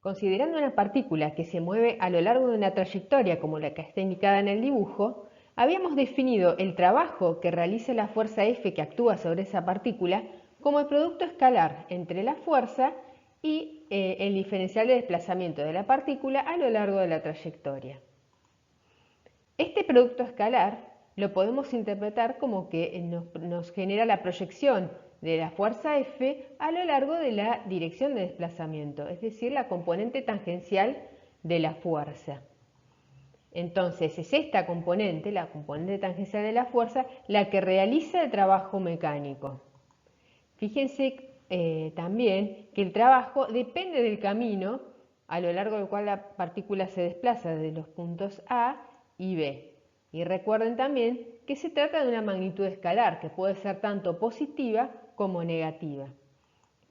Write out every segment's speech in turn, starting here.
Considerando una partícula que se mueve a lo largo de una trayectoria como la que está indicada en el dibujo, habíamos definido el trabajo que realiza la fuerza F que actúa sobre esa partícula como el producto escalar entre la fuerza y el diferencial de desplazamiento de la partícula a lo largo de la trayectoria. Este producto escalar lo podemos interpretar como que nos genera la proyección de la fuerza F a lo largo de la dirección de desplazamiento, es decir, la componente tangencial de la fuerza. Entonces es esta componente, la componente tangencial de la fuerza, la que realiza el trabajo mecánico. Fíjense también que el trabajo depende del camino a lo largo del cual la partícula se desplaza desde los puntos A y B. Y recuerden también que se trata de una magnitud escalar que puede ser tanto positiva como negativa.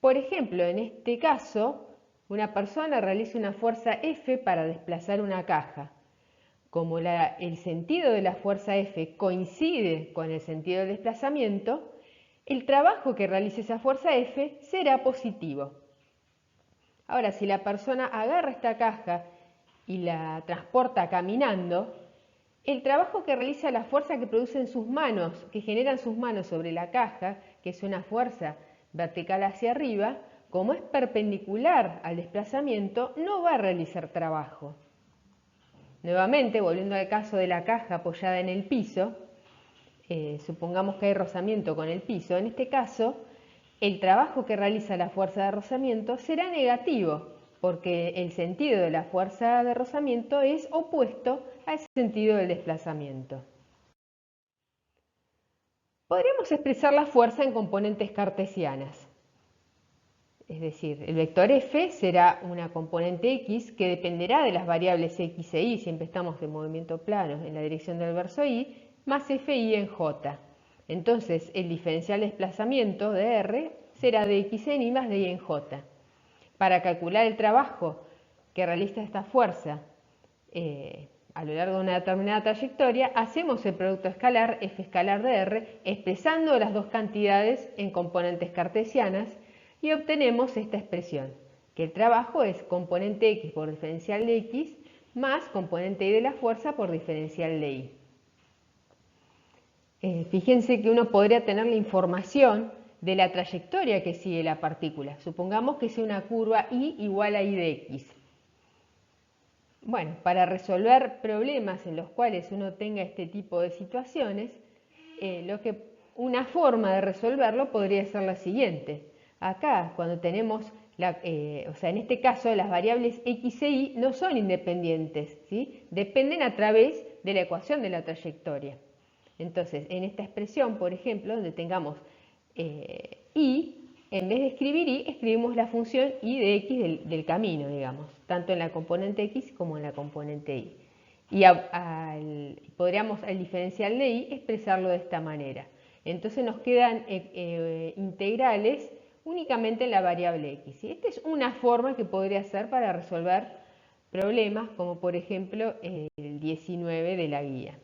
Por ejemplo, en este caso, una persona realiza una fuerza F para desplazar una caja. Como el sentido de la fuerza F coincide con el sentido del desplazamiento, el trabajo que realice esa fuerza F será positivo. Ahora, si la persona agarra esta caja y la transporta caminando, el trabajo que realiza la fuerza que producen sus manos, que generan sus manos sobre la caja, que es una fuerza vertical hacia arriba, como es perpendicular al desplazamiento, no va a realizar trabajo. Nuevamente, volviendo al caso de la caja apoyada en el piso, supongamos que hay rozamiento con el piso, en este caso el trabajo que realiza la fuerza de rozamiento será negativo, porque el sentido de la fuerza de rozamiento es opuesto al sentido del desplazamiento. Podríamos expresar la fuerza en componentes cartesianas. Es decir, el vector F será una componente X que dependerá de las variables X e Y, siempre estamos en movimiento plano en la dirección del verso Y, más Fi en J. Entonces, el diferencial de desplazamiento de R será de X en Y más de Y en J. Para calcular el trabajo que realiza esta fuerza a lo largo de una determinada trayectoria, hacemos el producto escalar, F escalar de R, expresando las dos cantidades en componentes cartesianas y obtenemos esta expresión, que el trabajo es componente X por diferencial de X más componente Y de la fuerza por diferencial de Y. Fíjense que uno podría tener la información de la trayectoria que sigue la partícula. Supongamos que sea una curva Y igual a Y de X. Bueno, para resolver problemas en los cuales uno tenga este tipo de situaciones, una forma de resolverlo podría ser la siguiente. Acá, cuando tenemos, en este caso, las variables X e Y no son independientes, ¿sí? Dependen a través de la ecuación de la trayectoria. Entonces, en esta expresión, por ejemplo, donde tengamos Y, en vez de escribir Y, escribimos la función Y de X del camino, digamos, tanto en la componente X como en la componente Y. Y podríamos al diferencial de Y expresarlo de esta manera. Entonces nos quedan integrales únicamente en la variable X. Y esta es una forma que podría ser para resolver problemas como por ejemplo el 19 de la guía.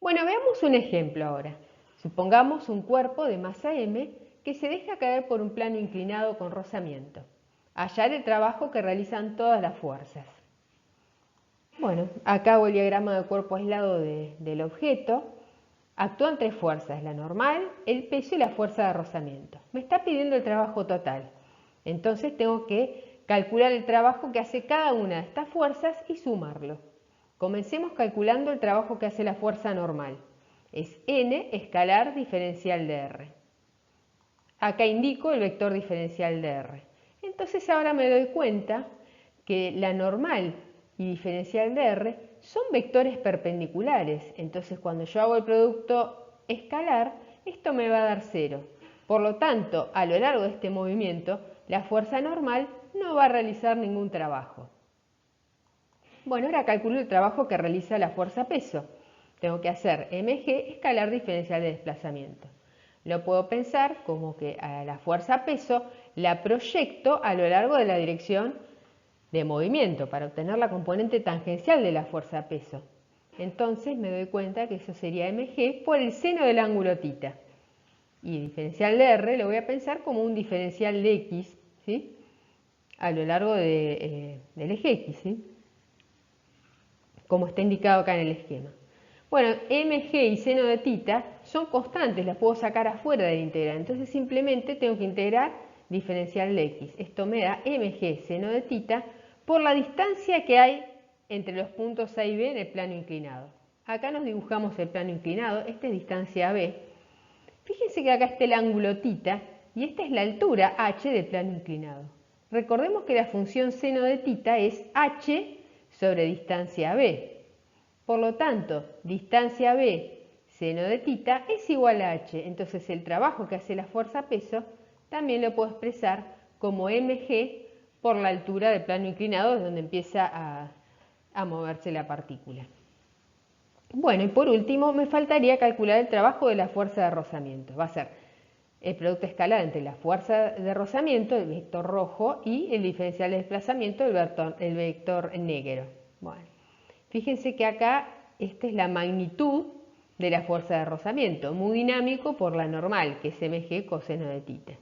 Bueno, veamos un ejemplo ahora. Supongamos un cuerpo de masa m que se deja caer por un plano inclinado con rozamiento. Hallar el trabajo que realizan todas las fuerzas. Bueno, acá hago el diagrama de cuerpo aislado del objeto. Actúan tres fuerzas, la normal, el peso y la fuerza de rozamiento. Me está pidiendo el trabajo total. Entonces tengo que calcular el trabajo que hace cada una de estas fuerzas y sumarlo. Comencemos calculando el trabajo que hace la fuerza normal. Es n escalar diferencial de r. Acá indico el vector diferencial de r. Entonces ahora me doy cuenta que la normal y diferencial de r son vectores perpendiculares. Entonces cuando yo hago el producto escalar, esto me va a dar 0. Por lo tanto, a lo largo de este movimiento, la fuerza normal no va a realizar ningún trabajo. Bueno, ahora calculo el trabajo que realiza la fuerza peso. Tengo que hacer mg escalar diferencial de desplazamiento. Lo puedo pensar como que a la fuerza peso la proyecto a lo largo de la dirección de movimiento para obtener la componente tangencial de la fuerza peso. Entonces me doy cuenta que eso sería mg por el seno del ángulo θ. Y diferencial de r lo voy a pensar como un diferencial de x, ¿sí? a lo largo del eje X, ¿sí? Como está indicado acá en el esquema. Bueno, mg y seno de tita son constantes, las puedo sacar afuera del integral, entonces simplemente tengo que integrar diferencial de x. Esto me da mg seno de tita por la distancia que hay entre los puntos A y B en el plano inclinado. Acá nos dibujamos el plano inclinado, esta es distancia B. Fíjense que acá está el ángulo tita y esta es la altura h del plano inclinado. Recordemos que la función seno de tita es h sobre distancia B. Por lo tanto, distancia B seno de tita es igual a h. Entonces el trabajo que hace la fuerza peso también lo puedo expresar como mg por la altura del plano inclinado, es donde empieza a moverse la partícula. Bueno, y por último me faltaría calcular el trabajo de la fuerza de rozamiento. Va a ser el producto escalar entre la fuerza de rozamiento, el vector rojo, y el diferencial de desplazamiento, el vector negro. Bueno, fíjense que acá esta es la magnitud de la fuerza de rozamiento, muy dinámico por la normal, que es mg coseno de tita.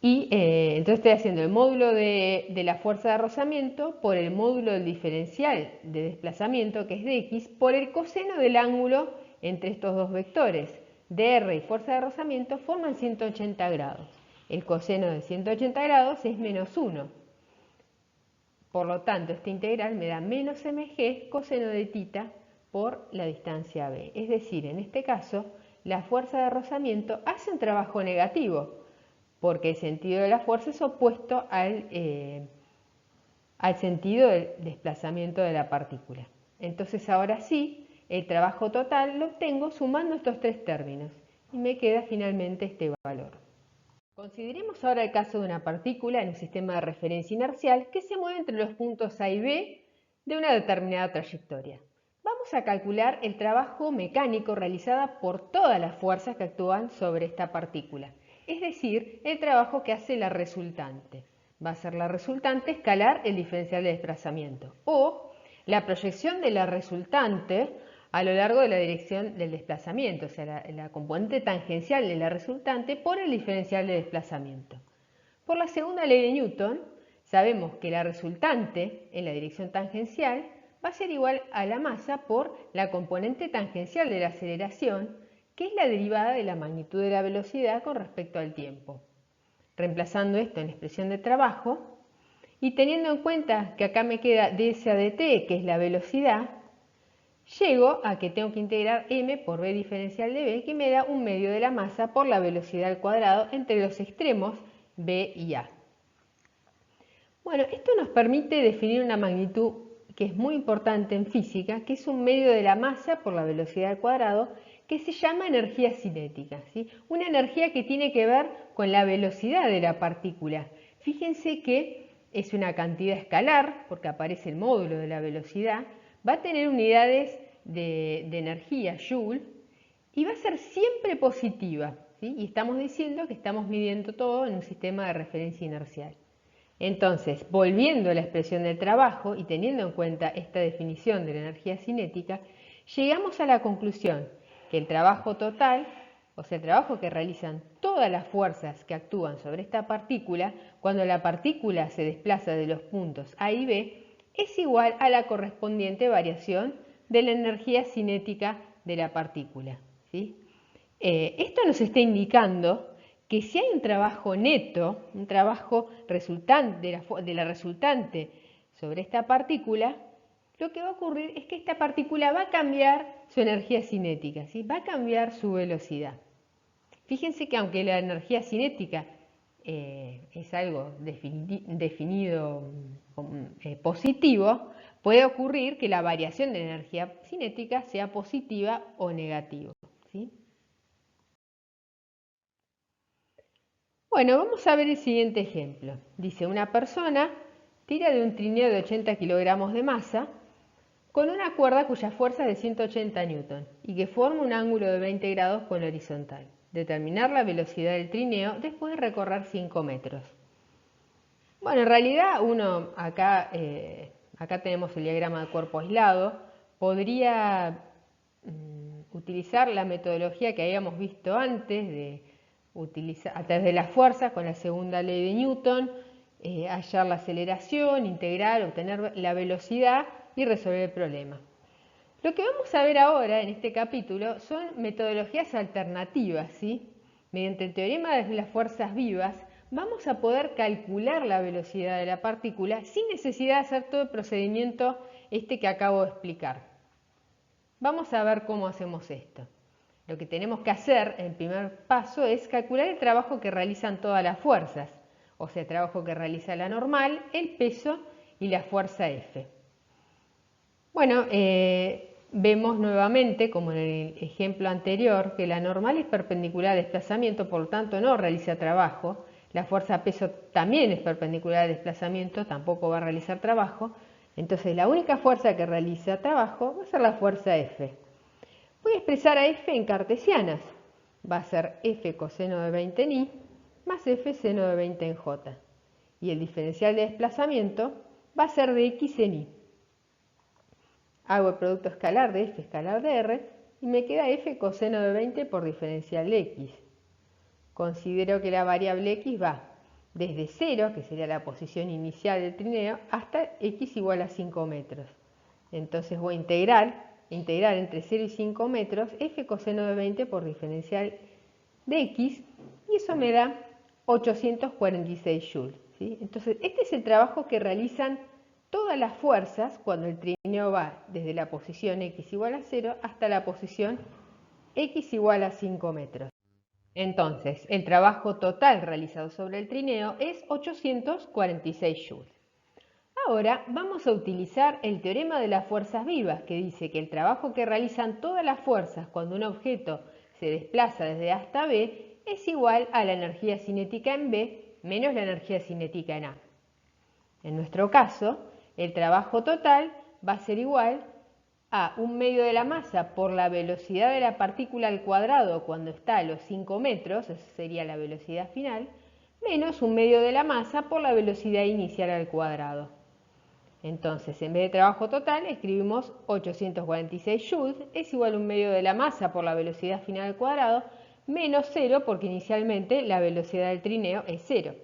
Y entonces estoy haciendo el módulo de la fuerza de rozamiento por el módulo del diferencial de desplazamiento, que es de x, por el coseno del ángulo entre estos dos vectores. dr y fuerza de rozamiento forman 180 grados. El coseno de 180 grados es menos 1. Por lo tanto, esta integral me da menos mg coseno de tita por la distancia b. Es decir, en este caso, la fuerza de rozamiento hace un trabajo negativo, porque el sentido de la fuerza es opuesto al sentido del desplazamiento de la partícula. Entonces ahora sí, el trabajo total lo obtengo sumando estos tres términos y me queda finalmente este valor. Consideremos ahora el caso de una partícula en un sistema de referencia inercial que se mueve entre los puntos A y B de una determinada trayectoria. Vamos a calcular el trabajo mecánico realizado por todas las fuerzas que actúan sobre esta partícula, es decir, el trabajo que hace la resultante. Va a ser la resultante escalar el diferencial de desplazamiento, o la proyección de la resultante a lo largo de la dirección del desplazamiento, o sea, la componente tangencial de la resultante por el diferencial de desplazamiento. Por la segunda ley de Newton, sabemos que la resultante en la dirección tangencial va a ser igual a la masa por la componente tangencial de la aceleración, que es la derivada de la magnitud de la velocidad con respecto al tiempo. Reemplazando esto en la expresión de trabajo y teniendo en cuenta que acá me queda ds a dt, que es la velocidad, llego a que tengo que integrar m por b diferencial de b, que me da un medio de la masa por la velocidad al cuadrado entre los extremos b y a. Bueno, esto nos permite definir una magnitud que es muy importante en física, que es un medio de la masa por la velocidad al cuadrado, que se llama energía cinética, ¿sí? Una energía que tiene que ver con la velocidad de la partícula. Fíjense que es una cantidad escalar, porque aparece el módulo de la velocidad, va a tener unidades de energía, Joule, y va a ser siempre positiva, ¿sí? Y estamos diciendo que estamos midiendo todo en un sistema de referencia inercial. Entonces, volviendo a la expresión del trabajo y teniendo en cuenta esta definición de la energía cinética, llegamos a la conclusión que el trabajo total, o sea, el trabajo que realizan todas las fuerzas que actúan sobre esta partícula, cuando la partícula se desplaza de los puntos A y B, es igual a la correspondiente variación de la energía cinética de la partícula, ¿sí? Esto nos está indicando que si hay un trabajo neto, un trabajo resultante de la resultante sobre esta partícula, lo que va a ocurrir es que esta partícula va a cambiar su energía cinética, ¿sí? Va a cambiar su velocidad. Fíjense que aunque la energía cinética es algo definido positivo, puede ocurrir que la variación de la energía cinética sea positiva o negativa, ¿sí? Bueno, vamos a ver el siguiente ejemplo. Dice, una persona tira de un trineo de 80 kilogramos de masa con una cuerda cuya fuerza es de 180 newton y que forma un ángulo de 20 grados con la horizontal. Determinar la velocidad del trineo después de recorrer 5 metros. Bueno, en realidad uno acá tenemos el diagrama de cuerpo aislado. Podría utilizar la metodología que habíamos visto antes a través de la fuerza, con la segunda ley de Newton, hallar la aceleración, integrar, obtener la velocidad y resolver el problema. Lo que vamos a ver ahora en este capítulo son metodologías alternativas, ¿sí? Mediante el teorema de las fuerzas vivas, vamos a poder calcular la velocidad de la partícula sin necesidad de hacer todo el procedimiento que acabo de explicar. Vamos a ver cómo hacemos esto. Lo que tenemos que hacer, el primer paso, es calcular el trabajo que realizan todas las fuerzas, o sea, el trabajo que realiza la normal, el peso y la fuerza F. Bueno, vemos nuevamente, como en el ejemplo anterior, que la normal es perpendicular al desplazamiento, por lo tanto no realiza trabajo. La fuerza peso también es perpendicular al desplazamiento, tampoco va a realizar trabajo. Entonces la única fuerza que realiza trabajo va a ser la fuerza F. Voy a expresar a F en cartesianas. Va a ser F coseno de 20 en I más F seno de 20 en J. Y el diferencial de desplazamiento va a ser de X en Y. Hago el producto escalar de F escalar de R y me queda F coseno de 20 por diferencial de X. Considero que la variable X va desde 0, que sería la posición inicial del trineo, hasta X igual a 5 metros. Entonces voy a integrar entre 0 y 5 metros F coseno de 20 por diferencial de X y eso me da 846 joules, ¿sí? Entonces este es el trabajo que realizan todas las fuerzas cuando el trineo va desde la posición X igual a 0 hasta la posición X igual a 5 metros. Entonces, el trabajo total realizado sobre el trineo es 846 joules. Ahora vamos a utilizar el teorema de las fuerzas vivas, que dice que el trabajo que realizan todas las fuerzas cuando un objeto se desplaza desde A hasta B es igual a la energía cinética en B menos la energía cinética en A. En nuestro caso, el trabajo total va a ser igual a 1/2 de la masa por la velocidad de la partícula al cuadrado cuando está a los 5 metros, esa sería la velocidad final, menos 1/2 de la masa por la velocidad inicial al cuadrado. Entonces, en vez de trabajo total, escribimos 846 joules es igual a 1/2 de la masa por la velocidad final al cuadrado, menos 0 porque inicialmente la velocidad del trineo es 0.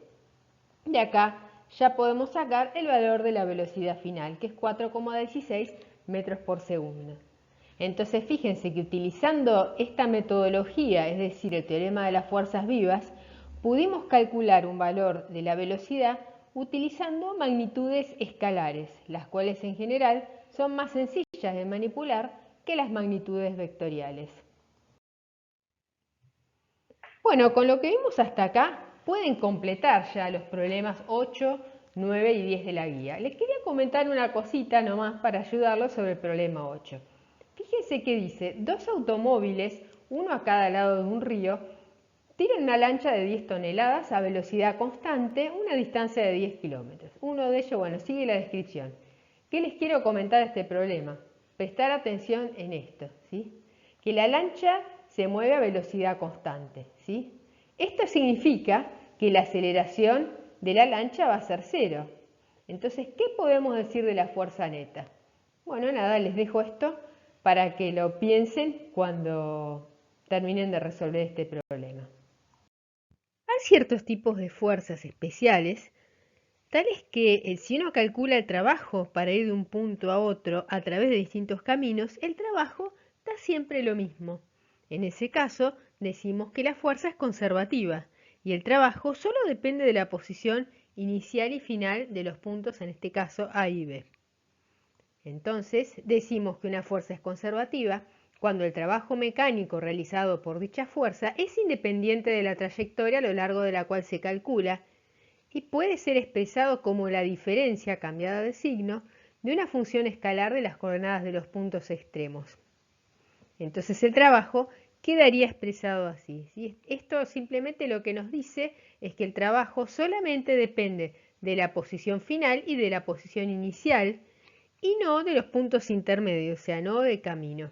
De acá ya podemos sacar el valor de la velocidad final, que es 4,16 metros por segundo. Entonces fíjense que utilizando esta metodología, es decir, el teorema de las fuerzas vivas, pudimos calcular un valor de la velocidad utilizando magnitudes escalares, las cuales en general son más sencillas de manipular que las magnitudes vectoriales. Bueno, con lo que vimos hasta acá, pueden completar ya los problemas 8, 9 y 10 de la guía. Les quería comentar una cosita nomás para ayudarlos sobre el problema 8. Fíjense que dice, 2 automóviles, uno a cada lado de un río, tiran una lancha de 10 toneladas a velocidad constante, una distancia de 10 kilómetros. Uno de ellos, bueno, sigue la descripción. ¿Qué les quiero comentar de este problema? Prestar atención en esto, ¿sí? Que la lancha se mueve a velocidad constante, ¿sí? Esto significa que la aceleración de la lancha va a ser 0. Entonces, ¿qué podemos decir de la fuerza neta? Bueno, nada, les dejo esto para que lo piensen cuando terminen de resolver este problema. Hay ciertos tipos de fuerzas especiales, tales que si uno calcula el trabajo para ir de un punto a otro a través de distintos caminos, el trabajo da siempre lo mismo. En ese caso, decimos que la fuerza es conservativa y el trabajo solo depende de la posición inicial y final de los puntos, en este caso A y B. Entonces, decimos que una fuerza es conservativa cuando el trabajo mecánico realizado por dicha fuerza es independiente de la trayectoria a lo largo de la cual se calcula y puede ser expresado como la diferencia cambiada de signo de una función escalar de las coordenadas de los puntos extremos. Entonces el trabajo quedaría expresado así, ¿sí? Esto simplemente lo que nos dice es que el trabajo solamente depende de la posición final y de la posición inicial y no de los puntos intermedios, o sea, no de camino.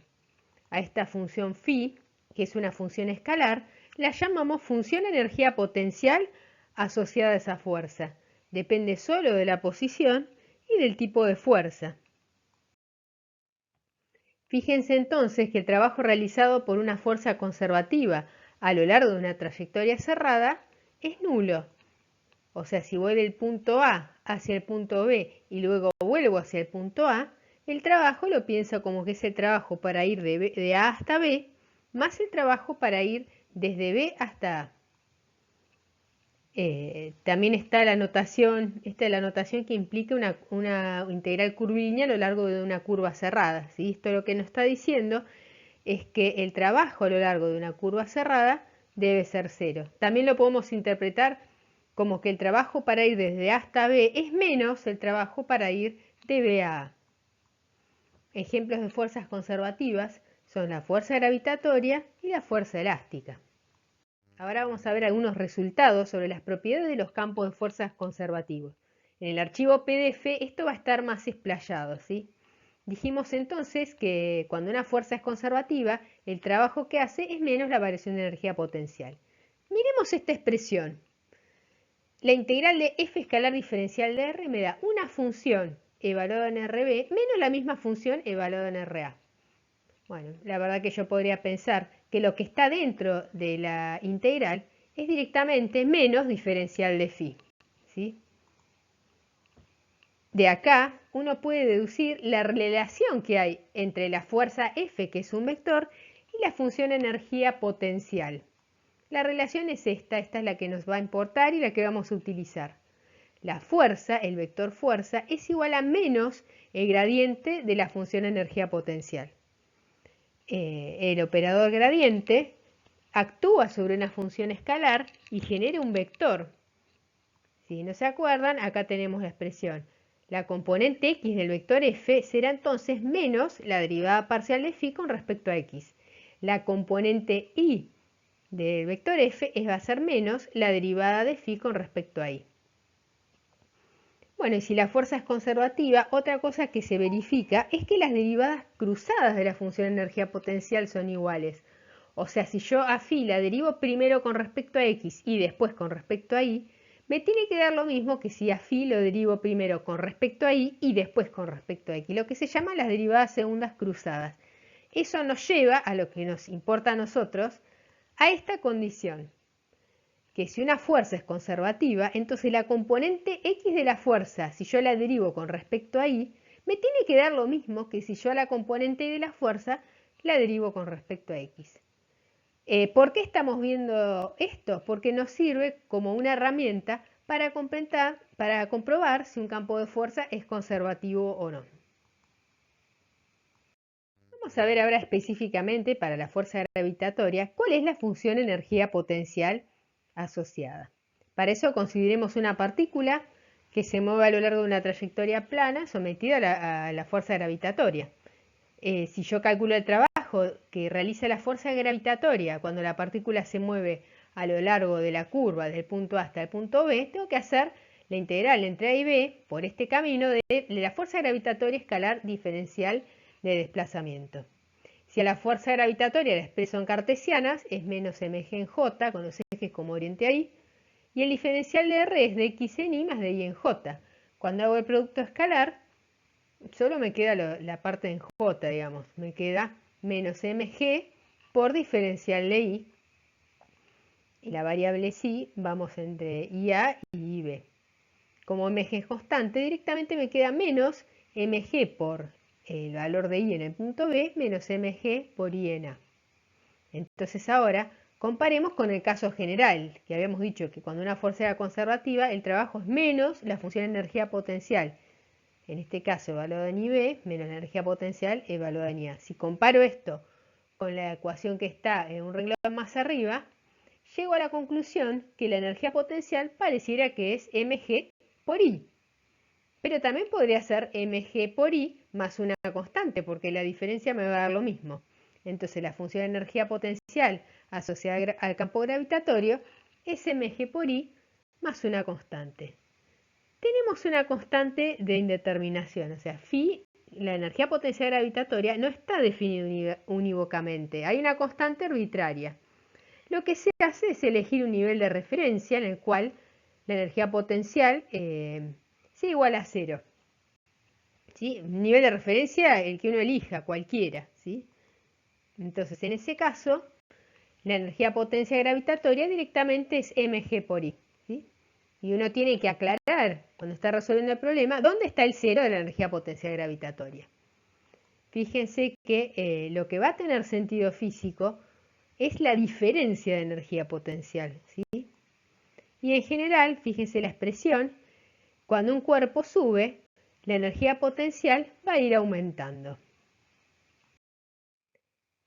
A esta función phi, que es una función escalar, la llamamos función energía potencial asociada a esa fuerza. Depende solo de la posición y del tipo de fuerza. Fíjense entonces que el trabajo realizado por una fuerza conservativa a lo largo de una trayectoria cerrada es nulo. O sea, si voy del punto A hacia el punto B y luego vuelvo hacia el punto A, el trabajo lo pienso como que es el trabajo para ir de A hasta B, más el trabajo para ir desde B hasta A. También está la notación, esta es la notación que implica una integral curvilínea a lo largo de una curva cerrada, ¿sí? Esto lo que nos está diciendo es que el trabajo a lo largo de una curva cerrada debe ser cero. También lo podemos interpretar como que el trabajo para ir desde A hasta B es menos el trabajo para ir de B a A. Ejemplos de fuerzas conservativas son la fuerza gravitatoria y la fuerza elástica. Ahora vamos a ver algunos resultados sobre las propiedades de los campos de fuerzas conservativos. En el archivo PDF esto va a estar más explayado, ¿sí? Dijimos entonces que cuando una fuerza es conservativa, el trabajo que hace es menos la variación de energía potencial. Miremos esta expresión. La integral de f escalar diferencial de r me da una función evaluada en RB menos la misma función evaluada en RA. Bueno, la verdad que yo podría pensar que lo que está dentro de la integral es directamente menos diferencial de phi, ¿sí? De acá uno puede deducir la relación que hay entre la fuerza F, que es un vector, y la función energía potencial. La relación es esta es la que nos va a importar y la que vamos a utilizar. La fuerza, el vector fuerza, es igual a menos el gradiente de la función energía potencial. El operador gradiente actúa sobre una función escalar y genera un vector. Si no se acuerdan, acá tenemos la expresión. La componente x del vector f será entonces menos la derivada parcial de phi con respecto a x. La componente y del vector f va a ser menos la derivada de phi con respecto a y. Bueno, y si la fuerza es conservativa, otra cosa que se verifica es que las derivadas cruzadas de la función energía potencial son iguales. O sea, si yo a phi la derivo primero con respecto a x y después con respecto a y, me tiene que dar lo mismo que si a phi lo derivo primero con respecto a y y después con respecto a x, lo que se llama las derivadas segundas cruzadas. Eso nos lleva a lo que nos importa a nosotros, a esta condición, que si una fuerza es conservativa, entonces la componente x de la fuerza, si yo la derivo con respecto a y, me tiene que dar lo mismo que si yo a la componente y de la fuerza la derivo con respecto a x. ¿Por qué estamos viendo esto? Porque nos sirve como una herramienta para comprobar si un campo de fuerza es conservativo o no. Vamos a ver ahora específicamente para la fuerza gravitatoria cuál es la función energía potencial asociada. Para eso consideremos una partícula que se mueve a lo largo de una trayectoria plana sometida a la fuerza gravitatoria. Si yo calculo el trabajo que realiza la fuerza gravitatoria cuando la partícula se mueve a lo largo de la curva del punto A hasta el punto B, tengo que hacer la integral entre A y B por este camino de la fuerza gravitatoria escalar diferencial de desplazamiento. Si a la fuerza gravitatoria la expreso en cartesianas, es menos mg en j, con los ejes como oriente a y, y el diferencial de r es de x en y más de y en j. Cuando hago el producto escalar, solo me queda la parte en j, digamos, me queda menos mg por diferencial de y, y la variable sí, vamos entre ia y ib. Como mg es constante, directamente me queda menos mg por el valor de y en el punto B menos mg por y en A. Entonces ahora comparemos con el caso general, que habíamos dicho que cuando una fuerza era conservativa, el trabajo es menos la función energía potencial. En este caso evaluada en IB menos la energía potencial evaluada en IA. Si comparo esto con la ecuación que está en un renglón más arriba, llego a la conclusión que la energía potencial pareciera que es mg por I. Pero también podría ser mg por I más una constante, porque la diferencia me va a dar lo mismo. Entonces la función de energía potencial asociada al campo gravitatorio es mg por I más una constante. Tenemos una constante de indeterminación, o sea, phi, la energía potencial gravitatoria, no está definida unívocamente, hay una constante arbitraria. Lo que se hace es elegir un nivel de referencia en el cual la energía potencial sea igual a cero. ¿Sí? Un nivel de referencia el que uno elija, cualquiera. ¿Sí? Entonces, en ese caso, La energía potencia gravitatoria directamente es mg por I, ¿sí? Y uno tiene que aclarar, cuando está resolviendo el problema, dónde está el cero de la energía potencial gravitatoria. Fíjense que lo que va a tener sentido físico es la diferencia de energía potencial, ¿sí? Y en general, fíjense la expresión, cuando un cuerpo sube, la energía potencial va a ir aumentando.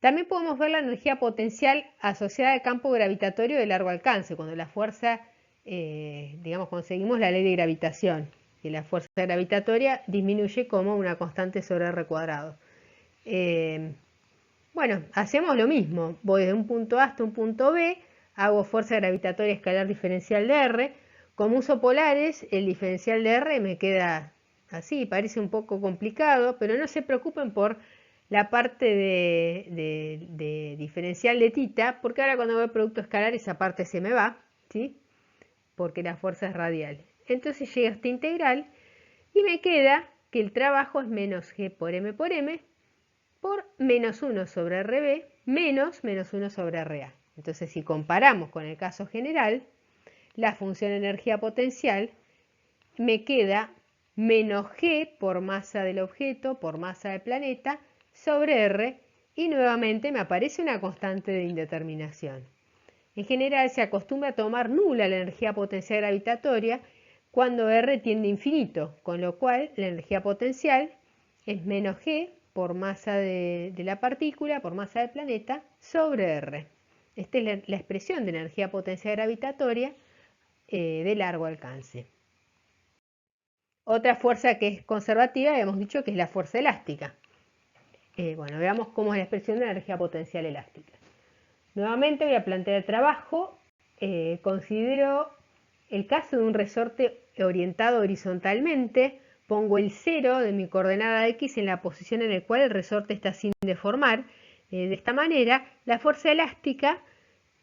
También podemos ver la energía potencial asociada al campo gravitatorio de largo alcance, cuando la fuerza, digamos, conseguimos la ley de gravitación, que la fuerza gravitatoria disminuye como una constante sobre r cuadrado. Bueno, hacemos lo mismo, voy de un punto A hasta un punto B, hago fuerza gravitatoria escalar diferencial de R, como uso polares, el diferencial de R me queda así, parece un poco complicado, pero no se preocupen por la parte de diferencial de tita, porque ahora cuando veo producto escalar esa parte se me va, ¿sí? Porque la fuerza es radial. Entonces llega esta integral y me queda que el trabajo es menos G por M por menos 1 sobre RB menos 1 sobre RA. Entonces si comparamos con el caso general, la función energía potencial me queda menos G por masa del objeto, por masa del planeta, sobre R, y nuevamente me aparece una constante de indeterminación. En general se acostumbra a tomar nula la energía potencial gravitatoria cuando R tiende a infinito, con lo cual la energía potencial es menos G por masa de la partícula, por masa del planeta, sobre R. Esta es la expresión de energía potencial gravitatoria de largo alcance. Otra fuerza que es conservativa, hemos dicho que es la fuerza elástica. Bueno, veamos cómo es la expresión de la energía potencial elástica. Nuevamente voy a plantear el trabajo. Considero el caso de un resorte orientado horizontalmente. Pongo el 0 de mi coordenada x en la posición en la cual el resorte está sin deformar. De esta manera, la fuerza elástica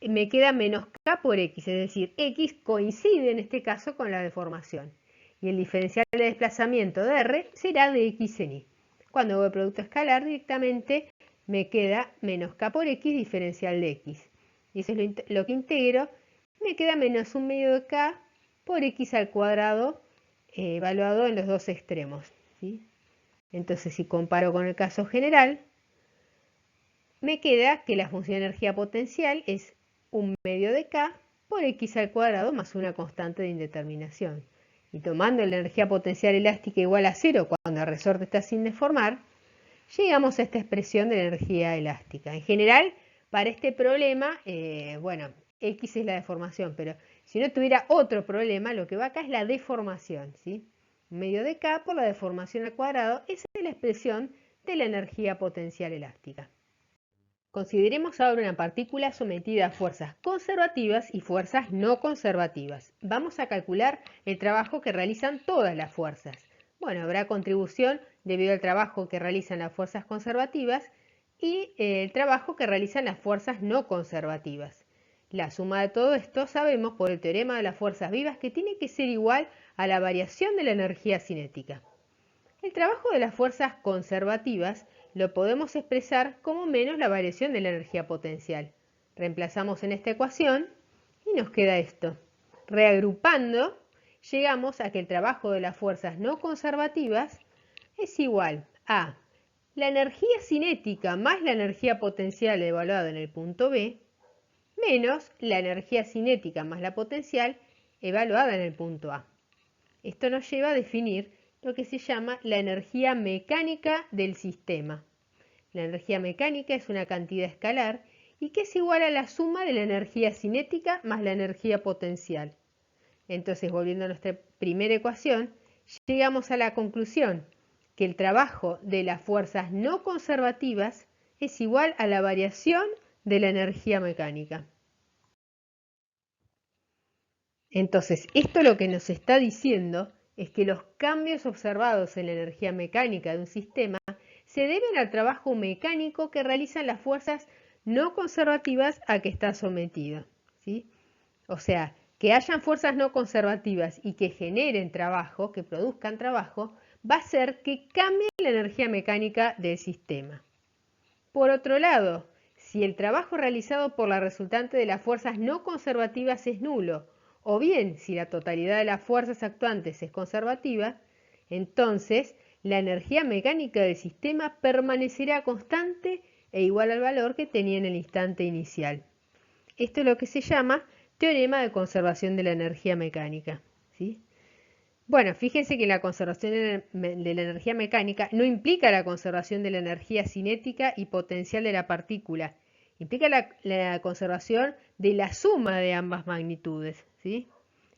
me queda menos k por x, es decir, x coincide en este caso con la deformación. Y el diferencial de desplazamiento de r será de x en y. Cuando hago el producto escalar directamente me queda menos k por x diferencial de x. Y eso es lo que integro. Me queda menos 1 medio de k por x al cuadrado evaluado en los dos extremos, ¿sí? Entonces si comparo con el caso general, me queda que la función de energía potencial es 1 medio de k por x al cuadrado más una constante de indeterminación. Y tomando la energía potencial elástica igual a 0 cuando el resorte está sin deformar, llegamos a esta expresión de energía elástica. En general, para este problema, bueno, x es la deformación, pero si no tuviera otro problema, lo que va acá es la deformación, ¿sí? Medio de k por la deformación al cuadrado, esa es la expresión de la energía potencial elástica. Consideremos ahora una partícula sometida a fuerzas conservativas y fuerzas no conservativas. Vamos a calcular el trabajo que realizan todas las fuerzas. Bueno, habrá contribución debido al trabajo que realizan las fuerzas conservativas y el trabajo que realizan las fuerzas no conservativas. La suma de todo esto sabemos por el teorema de las fuerzas vivas que tiene que ser igual a la variación de la energía cinética. El trabajo de las fuerzas conservativas lo podemos expresar como menos la variación de la energía potencial. Reemplazamos en esta ecuación y nos queda esto. Reagrupando, llegamos a que el trabajo de las fuerzas no conservativas es igual a la energía cinética más la energía potencial evaluada en el punto B, menos la energía cinética más la potencial evaluada en el punto A. Esto nos lleva a definir lo que se llama la energía mecánica del sistema. La energía mecánica es una cantidad escalar y que es igual a la suma de la energía cinética más la energía potencial. Entonces, volviendo a nuestra primera ecuación, llegamos a la conclusión que el trabajo de las fuerzas no conservativas es igual a la variación de la energía mecánica. Entonces, esto lo que nos está diciendo es que los cambios observados en la energía mecánica de un sistema se deben al trabajo mecánico que realizan las fuerzas no conservativas a que está sometido, ¿sí? O sea, que hayan fuerzas no conservativas y que generen trabajo, que produzcan trabajo, va a hacer que cambie la energía mecánica del sistema. Por otro lado, si el trabajo realizado por la resultante de las fuerzas no conservativas es nulo, o bien si la totalidad de las fuerzas actuantes es conservativa, entonces la energía mecánica del sistema permanecerá constante e igual al valor que tenía en el instante inicial. Esto es lo que se llama teorema de conservación de la energía mecánica, ¿sí? Bueno, fíjense que la conservación de la energía mecánica no implica la conservación de la energía cinética y potencial de la partícula, implica la conservación de la suma de ambas magnitudes, ¿sí?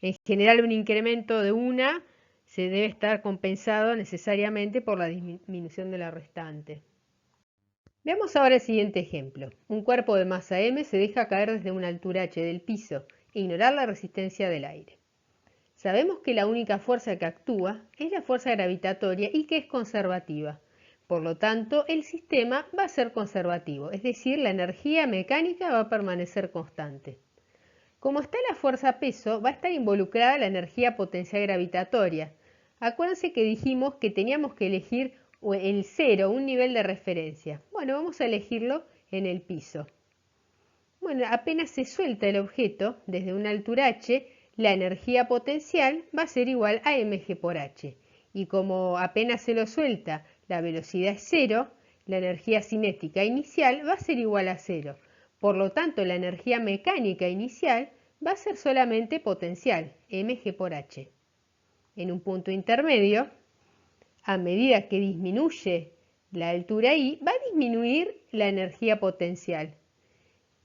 En general, un incremento de una se debe estar compensado necesariamente por la disminución de la restante. Veamos ahora el siguiente ejemplo. Un cuerpo de masa m se deja caer desde una altura h del piso e ignorar la resistencia del aire. Sabemos que la única fuerza que actúa es la fuerza gravitatoria y que es conservativa. Por lo tanto, el sistema va a ser conservativo, es decir, la energía mecánica va a permanecer constante. Como está la fuerza-peso, va a estar involucrada la energía potencial gravitatoria. Acuérdense que dijimos que teníamos que elegir el cero, un nivel de referencia. Bueno, vamos a elegirlo en el piso. Bueno, apenas se suelta el objeto desde una altura h, la energía potencial va a ser igual a mg por h. Y como apenas se lo suelta, la velocidad es cero, la energía cinética inicial va a ser igual a cero. Por lo tanto, la energía mecánica inicial va a ser solamente potencial, mg por h. En un punto intermedio, a medida que disminuye la altura I, va a disminuir la energía potencial.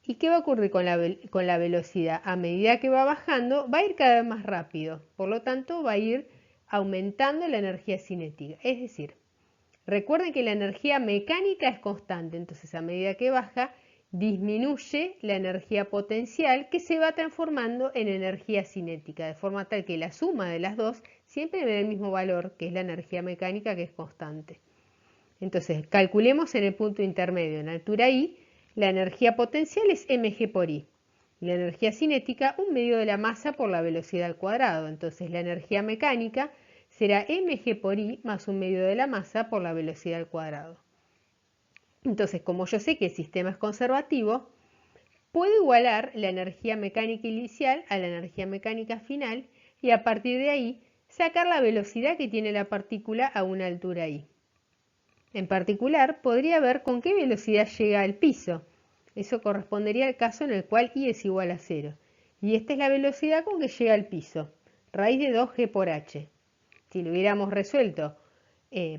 ¿Y qué va a ocurrir con la velocidad? A medida que va bajando, va a ir cada vez más rápido. Por lo tanto, va a ir aumentando la energía cinética. Es decir, recuerden que la energía mecánica es constante. Entonces, a medida que baja, disminuye la energía potencial que se va transformando en energía cinética. De forma tal que la suma de las dos siempre me da el mismo valor, que es la energía mecánica, que es constante. Entonces, calculemos en el punto intermedio, en altura I, la energía potencial es mg por I. Y la energía cinética, un medio de la masa por la velocidad al cuadrado. Entonces, la energía mecánica será mg por I más un medio de la masa por la velocidad al cuadrado. Entonces, como yo sé que el sistema es conservativo, puedo igualar la energía mecánica inicial a la energía mecánica final y a partir de ahí sacar la velocidad que tiene la partícula a una altura I. En particular, podría ver con qué velocidad llega al piso. Eso correspondería al caso en el cual I es igual a 0. Y esta es la velocidad con que llega al piso, raíz de 2g por h. Si lo hubiéramos resuelto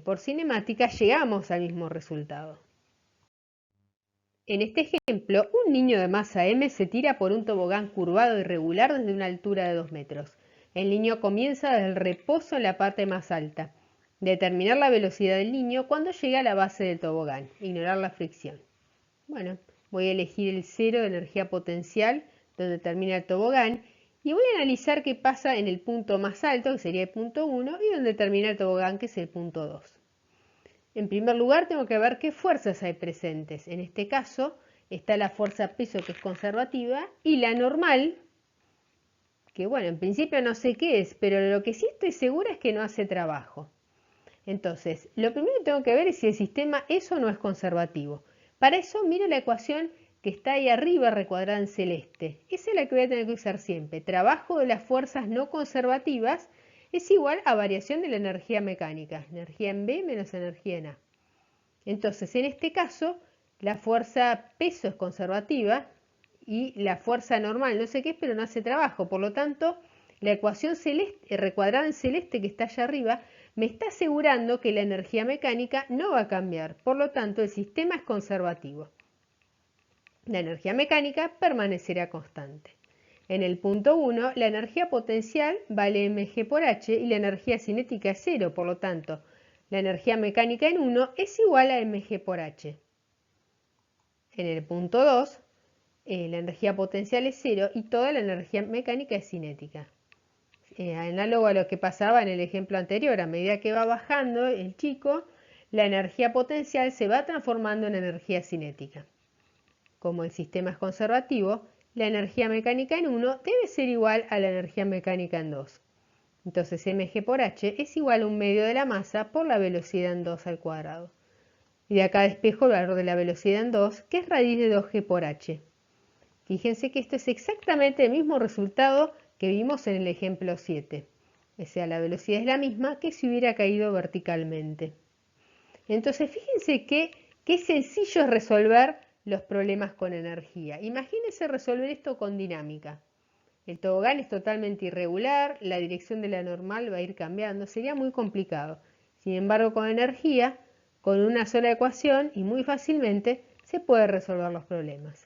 por cinemática, llegamos al mismo resultado. En este ejemplo, un niño de masa m se tira por un tobogán curvado irregular desde una altura de 2 metros. El niño comienza desde el reposo en la parte más alta. Determinar la velocidad del niño cuando llega a la base del tobogán. Ignorar la fricción. Bueno, voy a elegir el cero de energía potencial donde termina el tobogán y voy a analizar qué pasa en el punto más alto, que sería el punto 1, y donde termina el tobogán, que es el punto 2. En primer lugar, tengo que ver qué fuerzas hay presentes. En este caso, está la fuerza peso, que es conservativa, y la normal, que bueno, en principio no sé qué es, pero lo que sí estoy segura es que no hace trabajo. Entonces, lo primero que tengo que ver es si el sistema es o no es conservativo. Para eso miro la ecuación que está ahí arriba recuadrada en celeste. Esa es la que voy a tener que usar siempre. Trabajo de las fuerzas no conservativas es igual a variación de la energía mecánica. Energía en B menos energía en A. Entonces, en este caso, la fuerza peso es conservativa y la fuerza normal no sé qué es, pero no hace trabajo. Por lo tanto, la ecuación celeste, recuadrada en celeste que está allá arriba, me está asegurando que la energía mecánica no va a cambiar. Por lo tanto, el sistema es conservativo. La energía mecánica permanecerá constante. En el punto 1, la energía potencial vale mg por h y la energía cinética es 0. Por lo tanto, la energía mecánica en 1 es igual a mg por h. En el punto 2, la energía potencial es 0 y toda la energía mecánica es cinética. Análogo a lo que pasaba en el ejemplo anterior, a medida que va bajando el chico, la energía potencial se va transformando en energía cinética. Como el sistema es conservativo, la energía mecánica en 1 debe ser igual a la energía mecánica en 2. Entonces mg por h es igual a un medio de la masa por la velocidad en 2 al cuadrado. Y de acá despejo el valor de la velocidad en 2, que es raíz de 2g por h. Fíjense que esto es exactamente el mismo resultado que vimos en el ejemplo 7. O sea, la velocidad es la misma que si hubiera caído verticalmente. Entonces, fíjense qué sencillo es resolver los problemas con energía. Imagínense resolver esto con dinámica. El tobogán es totalmente irregular, la dirección de la normal va a ir cambiando, sería muy complicado. Sin embargo, con energía, con una sola ecuación y muy fácilmente, se puede resolver los problemas.